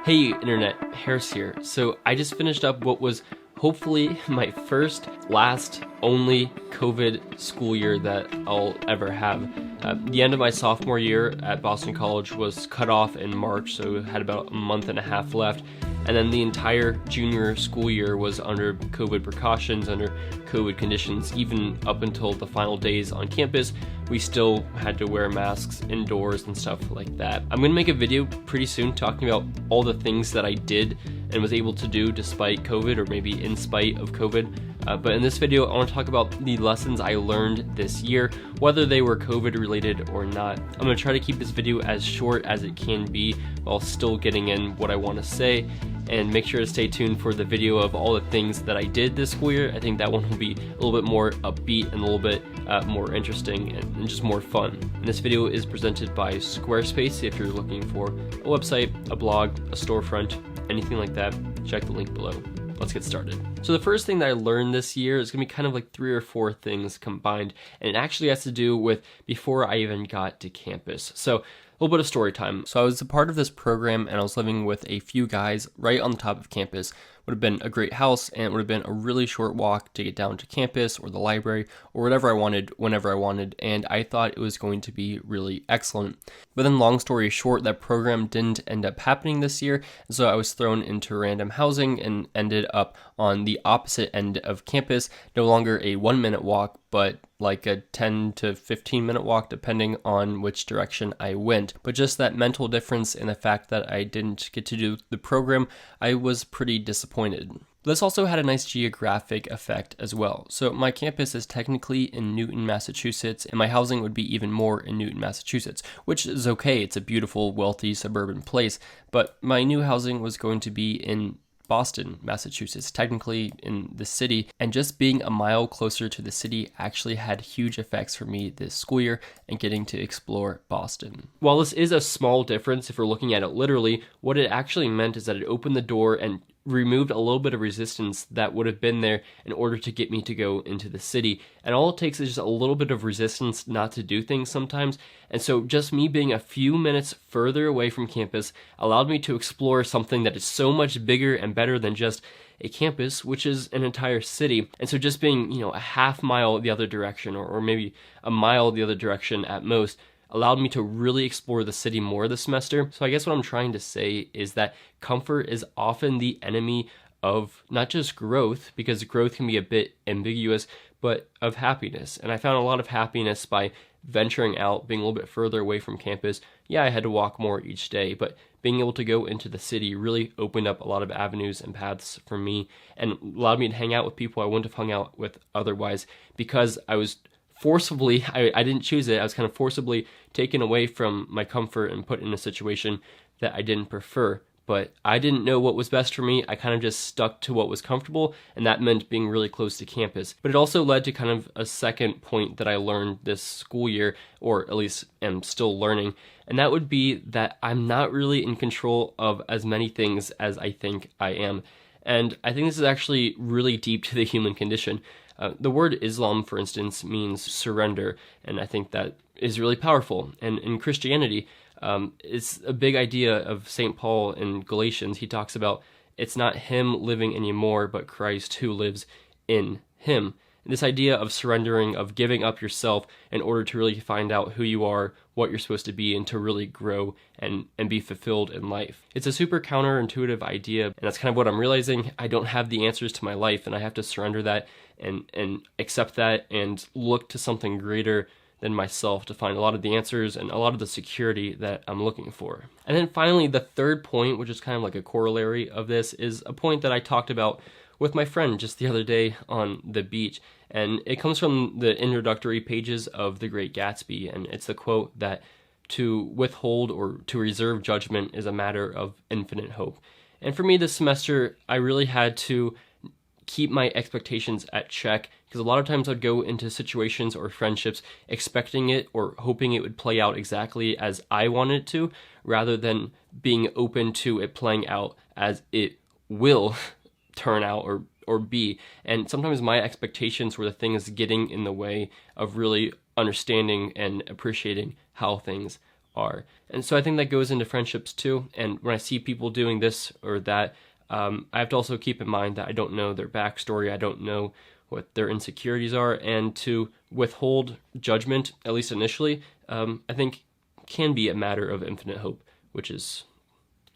Hey Internet, Harris here. So I just finished up what was hopefully my first, last, only COVID school year that I'll ever have. The end of my sophomore year at Boston College was cut off in March, so I had about a month and a half left. And then the entire junior school year was under COVID precautions, under COVID conditions. Even up until the final days on campus, we still had to wear masks indoors and stuff like that. I'm gonna make a video pretty soon talking about all the things that I did and was able to do despite COVID, or maybe in spite of COVID. But in this video, I want to talk about the lessons I learned this year, whether they were COVID related or not. I'm going to try to keep this video as short as it can be while still getting in what I want to say, and make sure to stay tuned for the video of all the things that I did this school year. I think that one will be a little bit more upbeat and a little bit more interesting and just more fun. And this video is presented by Squarespace. If you're looking for a website, a blog, a storefront, anything like that, check the link below. Let's get started. So the first thing that I learned this year is gonna be kind of like 3 or 4 things combined, and it actually has to do with before I even got to campus. So a little bit of story time. So I was a part of this program and I was living with a few guys right on the top of campus. Would have been a great house, and it would have been a really short walk to get down to campus or the library or whatever I wanted whenever I wanted, and I thought it was going to be really excellent. But then long story short, that program didn't end up happening this year, so I was thrown into random housing and ended up on the opposite end of campus, no longer a 1-minute walk, but like a 10 to 15 minute walk depending on which direction I went. But just that mental difference in the fact that I didn't get to do the program, I was pretty disappointed. This also had a nice geographic effect as well. So my campus is technically in Newton, Massachusetts, and my housing would be even more in Newton, Massachusetts, which is okay. It's a beautiful, wealthy suburban place, but my new housing was going to be in Boston, Massachusetts, technically in the city, and just being a mile closer to the city actually had huge effects for me this school year and getting to explore Boston. While this is a small difference, if we're looking at it literally, what it actually meant is that it opened the door and removed a little bit of resistance that would have been there in order to get me to go into the city. And all it takes is just a little bit of resistance not to do things sometimes. And so just me being a few minutes further away from campus allowed me to explore something that is so much bigger and better than just a campus, which is an entire city. And so just being, a half mile the other direction, or maybe a mile the other direction at most, allowed me to really explore the city more this semester. So I guess what I'm trying to say is that comfort is often the enemy of not just growth, because growth can be a bit ambiguous, but of happiness. And I found a lot of happiness by venturing out, being a little bit further away from campus. Yeah, I had to walk more each day, but being able to go into the city really opened up a lot of avenues and paths for me, and allowed me to hang out with people I wouldn't have hung out with otherwise, because I was forcibly, I didn't choose it, I was kind of forcibly taken away from my comfort and put in a situation that I didn't prefer. But I didn't know what was best for me. I kind of just stuck to what was comfortable, and that meant being really close to campus. But it also led to kind of a second point that I learned this school year, or at least am still learning, and that would be that I'm not really in control of as many things as I think I am. And I think this is actually really deep to the human condition. The word Islam, for instance, means surrender, and I think that is really powerful. And in Christianity, it's a big idea of St. Paul in Galatians. He talks about it's not him living anymore, but Christ who lives in him. And this idea of surrendering, of giving up yourself in order to really find out who you are, what you're supposed to be, and to really grow and be fulfilled in life. It's a super counterintuitive idea, and that's kind of what I'm realizing. I don't have the answers to my life, and I have to surrender that and accept that and look to something greater than myself to find a lot of the answers and a lot of the security that I'm looking for. And then finally, the third point, which is kind of like a corollary of this, is a point that I talked about with my friend just the other day on the beach. And it comes from the introductory pages of The Great Gatsby. And it's the quote that to withhold or to reserve judgment is a matter of infinite hope. And for me this semester, I really had to keep my expectations at check, because a lot of times I'd go into situations or friendships expecting it or hoping it would play out exactly as I wanted it to, rather than being open to it playing out as it will turn out or be. And sometimes my expectations were the things getting in the way of really understanding and appreciating how things are. And so I think that goes into friendships too. And when I see people doing this or that, I have to also keep in mind that I don't know their backstory. I don't know what their insecurities are. And to withhold judgment, at least initially, I think can be a matter of infinite hope, which is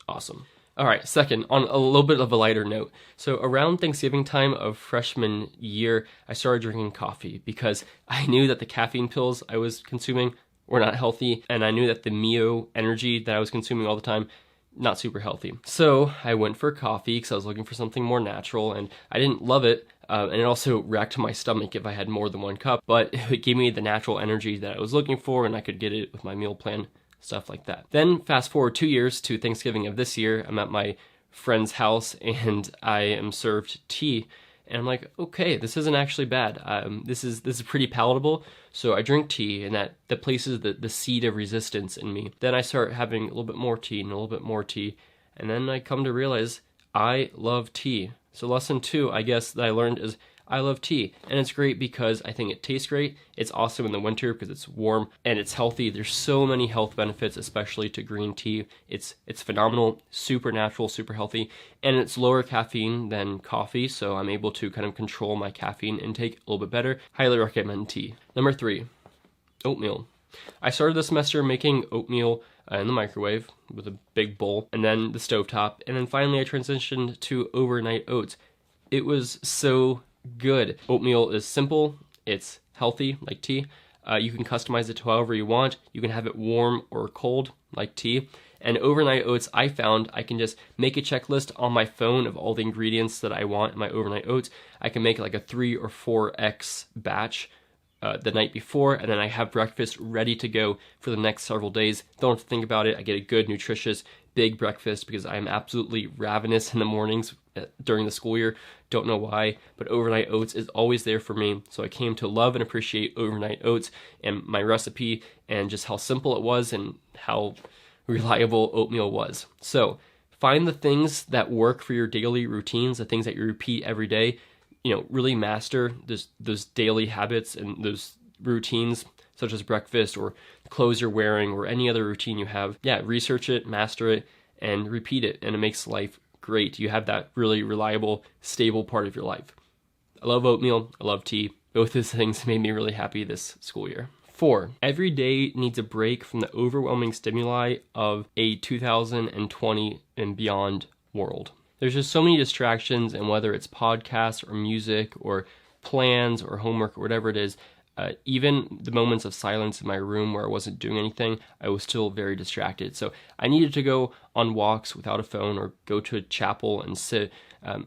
awesome. All right, second, on a little bit of a lighter note. So around Thanksgiving time of freshman year, I started drinking coffee because I knew that the caffeine pills I was consuming were not healthy, and I knew that the Mio energy that I was consuming all the time, not super healthy. So I went for coffee because I was looking for something more natural, and I didn't love it, and it also racked my stomach if I had more than one cup, but it gave me the natural energy that I was looking for, and I could get it with my meal plan, stuff like that. Then fast forward 2 years to Thanksgiving of this year, I'm at my friend's house, and I am served tea, and I'm like, okay, this isn't actually bad. This is pretty palatable. So I drink tea, and that places the seed of resistance in me. Then I start having a little bit more tea and a little bit more tea, and then I come to realize I love tea. So lesson 2, I guess, that I learned is I love tea, and it's great because I think it tastes great. It's awesome in the winter because it's warm and it's healthy. There's so many health benefits, especially to green tea. It's phenomenal, super natural, super healthy, and it's lower caffeine than coffee, so I'm able to kind of control my caffeine intake a little bit better. Highly recommend tea. Number 3, oatmeal. I started this semester making oatmeal in the microwave with a big bowl, and then the stovetop, and then finally I transitioned to overnight oats. It was so good. Oatmeal is simple, it's healthy, like tea. You can customize it to however you want. You can have it warm or cold, like tea. And overnight oats, I found I can just make a checklist on my phone of all the ingredients that I want in my overnight oats. I can make like a 3 or 4x batch the night before, and then I have breakfast ready to go for the next several days. Don't have to think about it. I get a good, nutritious, big breakfast because I am absolutely ravenous in the mornings during the school year. Don't know why, but overnight oats is always there for me. So I came to love and appreciate overnight oats and my recipe and just how simple it was and how reliable oatmeal was. So find the things that work for your daily routines, the things that you repeat every day. Really master those daily habits and those routines, such as breakfast or clothes you're wearing or any other routine you have. Yeah, research it, master it, and repeat it, and it makes life great. You have that really reliable, stable part of your life. I love oatmeal. I love tea. Both those things made me really happy this school year. 4, every day needs a break from the overwhelming stimuli of a 2020 and beyond world. There's just so many distractions, and whether it's podcasts or music or plans or homework or whatever it is, even the moments of silence in my room where I wasn't doing anything, I was still very distracted. So I needed to go on walks without a phone or go to a chapel and sit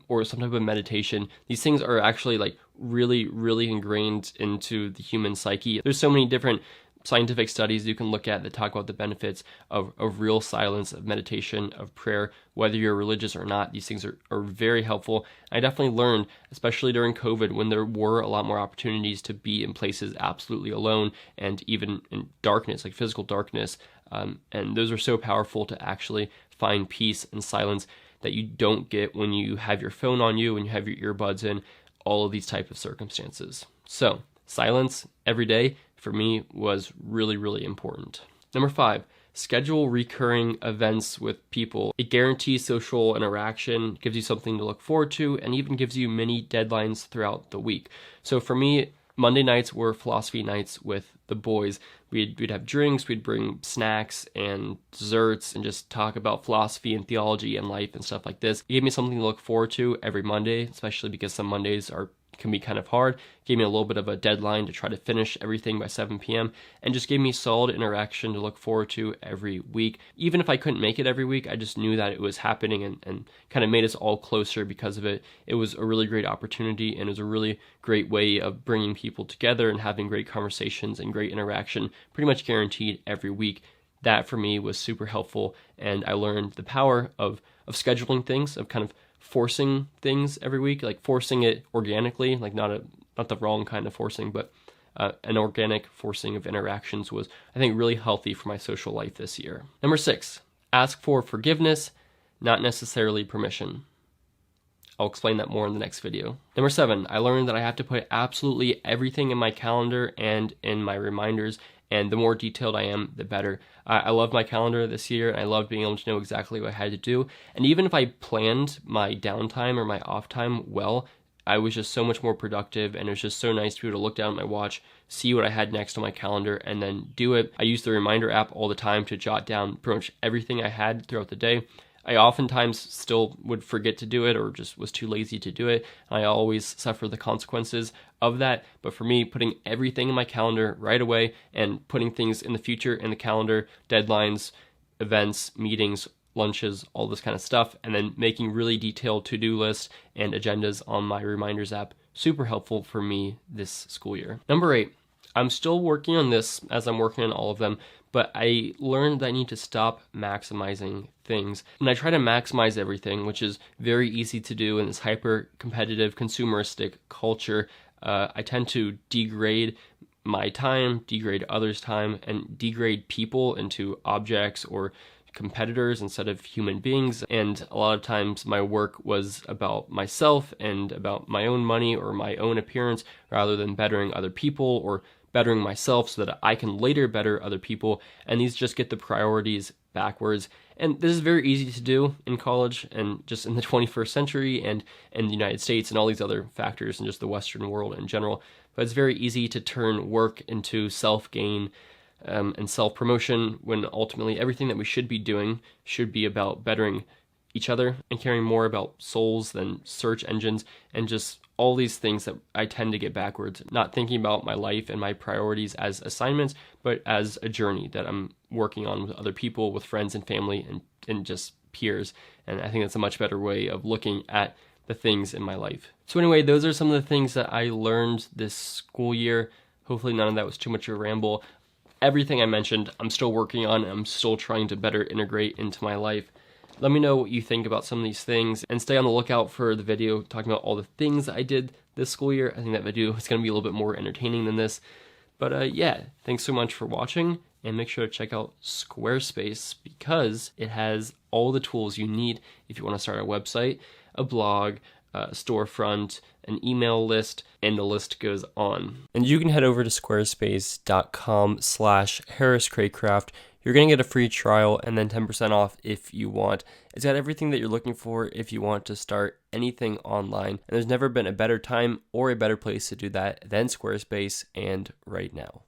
or some type of meditation. These things are actually like really, really ingrained into the human psyche. There's so many different scientific studies you can look at that talk about the benefits of real silence, of meditation, of prayer, whether you're religious or not. These things are very helpful. I definitely learned, especially during COVID, when there were a lot more opportunities to be in places absolutely alone and even in darkness, like physical darkness. And those are so powerful to actually find peace and silence that you don't get when you have your phone on you, when you have your earbuds in, all of these type of circumstances. So silence every day for me was really, really important. Number 5, schedule recurring events with people. It guarantees social interaction, gives you something to look forward to, and even gives you mini deadlines throughout the week. So for me, Monday nights were philosophy nights with the boys. We'd have drinks, we'd bring snacks and desserts and just talk about philosophy and theology and life and stuff like this. It gave me something to look forward to every Monday, especially because some Mondays can be kind of hard. Gave me a little bit of a deadline to try to finish everything by 7 p.m. and just gave me solid interaction to look forward to every week. Even if I couldn't make it every week, I just knew that it was happening and kind of made us all closer because of it. It was a really great opportunity, and it was a really great way of bringing people together and having great conversations and great interaction, pretty much guaranteed every week. That for me was super helpful, and I learned the power of scheduling things, of kind of forcing things every week, like forcing it organically, like not the wrong kind of forcing, but an organic forcing of interactions was, I think, really healthy for my social life this year. Number 6, ask for forgiveness, not necessarily permission. I'll explain that more in the next video. Number 7, I learned that I have to put absolutely everything in my calendar and in my reminders and the more detailed I am, the better. I love my calendar this year, and I love being able to know exactly what I had to do. And even if I planned my downtime or my off time well, I was just so much more productive, and it was just so nice to be able to look down at my watch, see what I had next on my calendar, and then do it. I use the reminder app all the time to jot down pretty much everything I had throughout the day. I oftentimes still would forget to do it or just was too lazy to do it. I always suffer the consequences of that. But for me, putting everything in my calendar right away and putting things in the future in the calendar, deadlines, events, meetings, lunches, all this kind of stuff, and then making really detailed to-do lists and agendas on my reminders app, super helpful for me this school year. Number 8, I'm still working on this as I'm working on all of them, but I learned that I need to stop maximizing things. And I try to maximize everything, which is very easy to do in this hyper-competitive, consumeristic culture. I tend to degrade my time, degrade others' time, and degrade people into objects or competitors instead of human beings. And a lot of times my work was about myself and about my own money or my own appearance rather than bettering other people or bettering myself so that I can later better other people. And these just get the priorities backwards. And this is very easy to do in college and just in the 21st century and in the United States and all these other factors and just the Western world in general. But it's very easy to turn work into self-gain and self-promotion when ultimately everything that we should be doing should be about bettering each other and caring more about souls than search engines and just all these things that I tend to get backwards, not thinking about my life and my priorities as assignments, but as a journey that I'm working on with other people, with friends and family and just peers. And I think that's a much better way of looking at the things in my life. So anyway, those are some of the things that I learned this school year. Hopefully none of that was too much of a ramble. Everything I mentioned, I'm still working on. I'm still trying to better integrate into my life. Let me know what you think about some of these things and stay on the lookout for the video talking about all the things I did this school year. I think that video is going to be a little bit more entertaining than this. But yeah, thanks so much for watching, and make sure to check out Squarespace because it has all the tools you need if you want to start a website, a blog, a storefront, an email list, and the list goes on. And you can head over to squarespace.com/HarrisCraycraft. You're going to get a free trial and then 10% off if you want. It's got everything that you're looking for if you want to start anything online. And there's never been a better time or a better place to do that than Squarespace, and right now.